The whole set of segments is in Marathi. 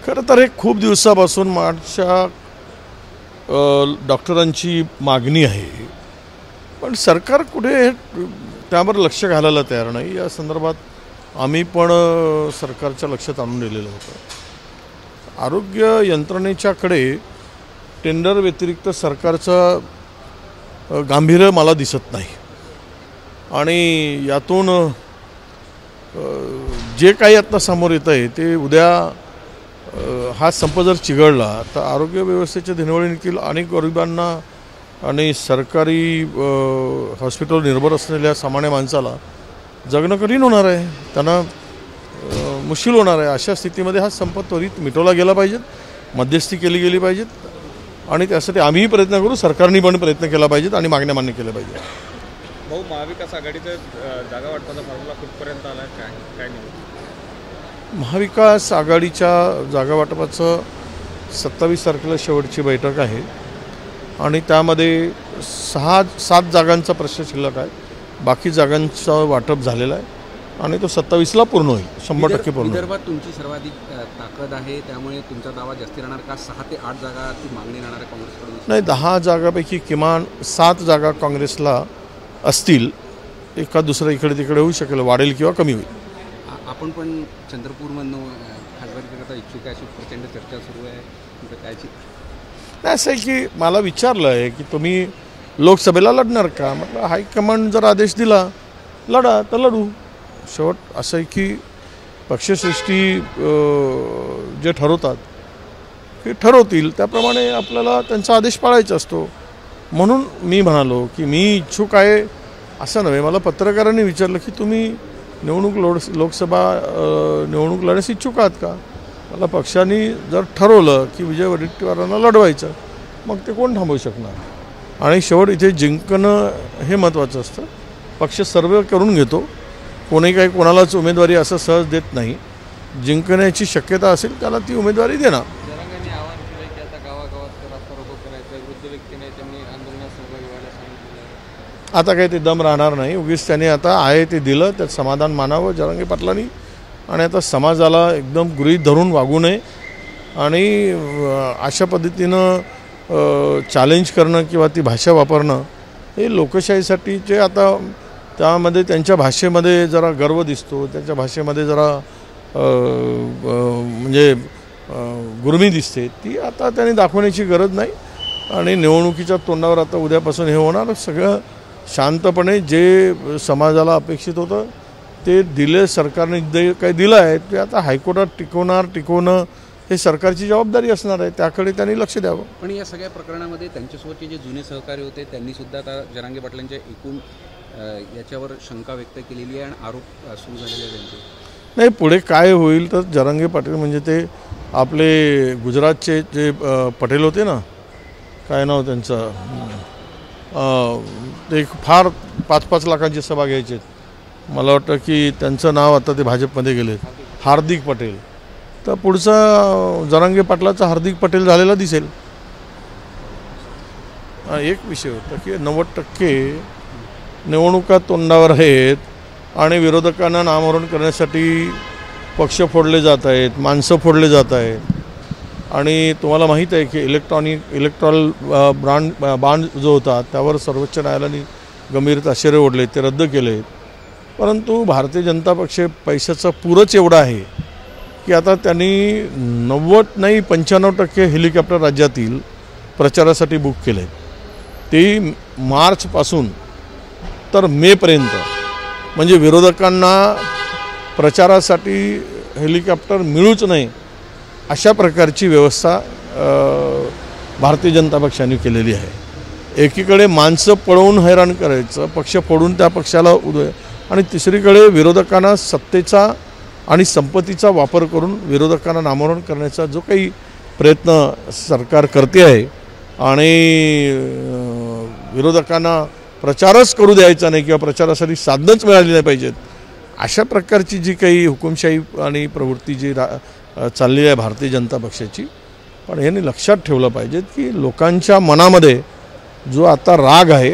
खरं तर हे खूप दिवसापासून मार्चच्या डॉक्टरांची मागणी आहे, पण सरकार कुठे त्यावर लक्ष घालायला तयार नाही। या संदर्भात आम्ही पण सरकारच्या लक्षात आणून दिलेलं होतं। आरोग्य यंत्रणेच्याकडे टेंडर व्यतिरिक्त सरकारचं गांभीर्य मला दिसत नाही आणि यातून जे काही आता समोर येत आहे ते उद्या हा संप जर चिघळला तर आरोग्य व्यवस्थेच्या दिनवळीतील अनेक गरिबांना आणि सरकारी हॉस्पिटल निर्भर असलेल्या सामान्य माणसाला जगणं कठीण होणार आहे, त्यांना मुश्किल होणार आहे। अशा स्थितीमध्ये हा संप त्वरित मिटवला गेला पाहिजे, मध्यस्थी केली गेली पाहिजेत आणि त्यासाठी आम्हीही प्रयत्न करू, सरकारने पण प्रयत्न केला पाहिजेत आणि मागण्या मान्य केल्या पाहिजेत। भाऊ, महाविकास आघाडीचा जागा वाटपाचा फॉर्म्युला कुठपर्यंत आला, काय नाही? महाविकास आघाडीच्या जागा वाटपाचं 27 तारखेला शेवटची बैठक आहे आणि त्यामध्ये 6-7 जागांचा प्रश्न शिल्लक आहे। बाकी जागांचं वाटप झालेलं आहे आणि तो 27ला पूर्ण होईल, 100% पूर्ण। विदर्भात तुमची सर्वाधिक ताकद आहे, त्यामुळे तुमचा दावा जास्ती राहणार का? 6 ते 8 जागा ती मागणी राहणार आहे काँग्रेसकडून? नाही, 10 जागापैकी किमान 7 जागा काँग्रेसला असतील, एका दुसरा इकडे तिकडे होऊ शकेल, वाढेल किंवा कमी होईल। आपण पण चंद्रपूरमधून खासदारकीकरता इच्छुक आहे अशी प्रचंड चर्चा सुरू आहे, त्याची नाही असं आहे की मला विचारलं आहे की तुम्ही लोकसभेला लढणार का? म्हटलं हायकमांड जर आदेश दिला लढा तर लढू। शेवट असं आहे की पक्षश्रेष्ठी जे ठरवतात ते ठरवतील, त्याप्रमाणे आपल्याला त्यांचा आदेश पाळायचा असतो। म्हणून मी म्हणालो की मी इच्छुक आहे असं नव्हे। मला पत्रकारांनी विचारलं की तुम्ही लोकसभा निवडणूक लढण्यास इच्छुक आहात का? मला पक्षाने जर ठरवलं की विजय वडेट्टीवारांना लढवायचं, मग ते कोण थांबवू शकणार? आणि शेवट इथे जिंकणं हे महत्त्वाचं असतं। पक्ष सर्व करून घेतो, कोणी काही कोणालाच उमेदवारी असं सहज देत नाही। जिंकण्याची शक्यता असेल त्याला ती उमेदवारी देणार। आता काही ते दम राहणार नाही, उगीच त्याने आता आहे ते दिलं, त्यात समाधान मानावं जरांगे पाटलांनी आणि आता समाजाला एकदम गृहीत धरून वागू नये आणि अशा पद्धतीनं चॅलेंज करणं किंवा ती भाषा वापरणं हे लोकशाहीसाठी जे आता त्यामध्ये त्यांच्या भाषेमध्ये जरा गर्व दिसतो, त्यांच्या भाषेमध्ये जरा म्हणजे गुरमी दिसते, ती आता त्यांनी दाखवण्याची गरज नाही। आणि निवडणुकीच्या तोंडावर आता उद्यापासून हे होणार, सगळं शांतपणे जे समाजाला अपेक्षित होतं ते दिले सरकारने, जे काही दिलं आहे ते आता हायकोर्टात टिकवणं हे सरकारची जबाबदारी असणार आहे, त्याकडे त्यांनी लक्ष द्यावं। पण या सगळ्या प्रकरणामध्ये त्यांच्यासोबतचे जे जुने सहकारी होते त्यांनी सुद्धा आता जरांगे पाटलांच्या एकूण याच्यावर शंका व्यक्त केलेली आहे आणि आरोप सुरू झालेले आहेत त्यांचे। नाही, पुढे काय होईल तर जरांगे पाटील म्हणजे ते आपले गुजरातचे जे पटेल होते ना, काय नाव त्यांचं, ते फार 5-5 लाखांची सभा घ्यायचे, मला वाटतं की त्यांचं नाव आता ते भाजपमध्ये गेले, हार्दिक पटेल। तर पुढचा जरांगे पाटलाचा हार्दिक पटेल झालेला दिसेल। एक विषय होता की 90% निवडणुका तोंडावर आहेत आणि विरोधकांना नामोहरण करण्यासाठी पक्ष फोडले जात आहेत, माणसं फोडले जात आहेत। आणि तुम्हाला माहीत आहे की इलेक्ट्रॉल बाँड जो होता त्यावर सर्वोच्च न्यायालयाने गंभीर ताशेरे ओढले, ते रद्द केले। परंतु भारतीय जनता पक्ष पैशाचा पुरच एवढा आहे की आता त्यांनी 90 नाही 95% हेलिकॉप्टर राज्यातील प्रचारासाठी बुक केले। ते मार्चपासून तर मेपर्यंत, म्हणजे विरोधकांना प्रचारासाठी हेलिकॉप्टर मिळूच नाही अशा प्रकारची व्यवस्था भारतीय जनता पक्षाने केलेली आहे। एकीकडे माणसं पळवून हैराण करायचं, पक्ष फोडून त्या पक्षाला आणि तिसरीकडे विरोधकांना सत्तेचा आणि संपत्तीचा वापर करून विरोधकांना नामोहरण करण्याचा जो काही प्रयत्न सरकार करते आहे आणि विरोधकांना प्रचारच करू द्यायचा नाही किंवा प्रचारासाठी साधनच मिळाली नाही पाहिजेत, अशा प्रकारची जी काही हुकुमशाही आणि प्रवृत्ती जी चालली आहे भारतीय जनता पक्षाची, पण यांनी लक्षात ठेवलं पाहिजे की लोकांच्या मनामध्ये जो आता राग आहे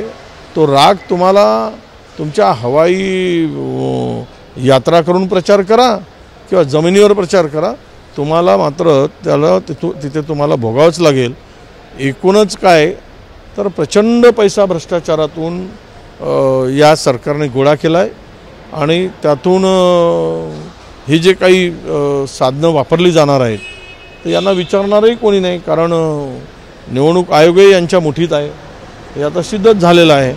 तो राग तुम्हाला तुमच्या हवाई यात्रा करून प्रचार करा किंवा जमिनीवर प्रचार करा, तुम्हाला मात्र त्याला तिथे तुम्हाला भोगावंच लागेल. एकूणच काय तर प्रचंड पैसा भ्रष्टाचारातून या सरकारने गोळा केला आहे आणि त्यातून ही जे काही साधनं वापरली जाणार आहेत तर यांना विचारणारही कोणी नाही. कारण निवडणूक आयोगही यांच्या मुठीत आहे. हे आता सिद्धच झालेलं आहे.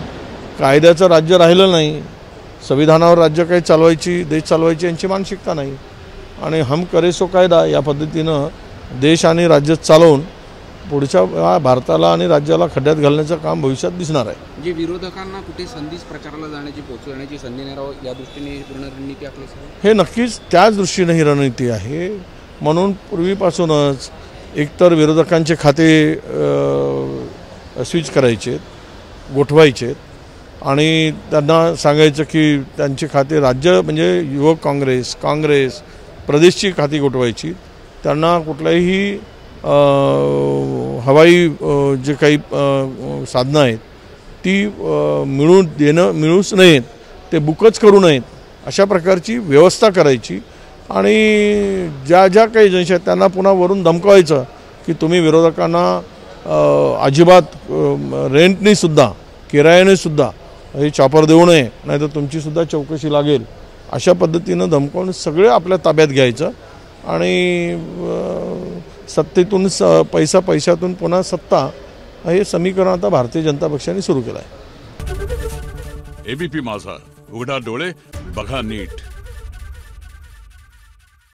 कायद्याचं राज्य राहिलं नाही. संविधानावर राज्य काही चालवायची देश चालवायची यांची मानसिकता नाही आणि हम करे सो कायदा या पद्धतीनं देश आणि राज्य चालवून पुढच्या भारताला आणि राज्याला खड्ड्यात घालण्याचं काम भविष्यात दिसणार आहे. जे विरोधकांना कुठे संधीच प्रचाराला जाण्याची पोहोचवण्याची संधी नाही राहावं या दृष्टीने पूर्ण रणनीती आखली असेल. हे नक्कीच त्याच दृष्टीने ही रणनीती आहे. म्हणून पूर्वीपासूनच एकतर विरोधकांचे खाते स्विच करायचे गोठवायचे आणि त्यांना सांगायचं की त्यांचे खाते राज्य म्हणजे युवक काँग्रेस प्रदेशची खाती गोठवायची. त्यांना कुठल्याही हवाई जे काही साधनं आहेत ती मिळूच नयेत, ते बुकच करू नयेत अशा प्रकारची व्यवस्था करायची आणि ज्या ज्या काही एजन्सी आहेत त्यांना पुन्हा वरून धमकावायचं की तुम्ही विरोधकांना अजिबात रेंटनीसुद्धा किरायानेसुद्धा हे चॉपर देऊ नये नाही तर तुमचीसुद्धा चौकशी लागेल अशा पद्धतीनं धमकावून सगळे आपल्या ताब्यात घ्यायचं आणि सत्तेतून पैशातून पुन्हा सत्ता हे समीकरण आता भारतीय जनता पक्षाने सुरू केलं आहे. एबीपी माझा, उघडा डोळे बघा नीट.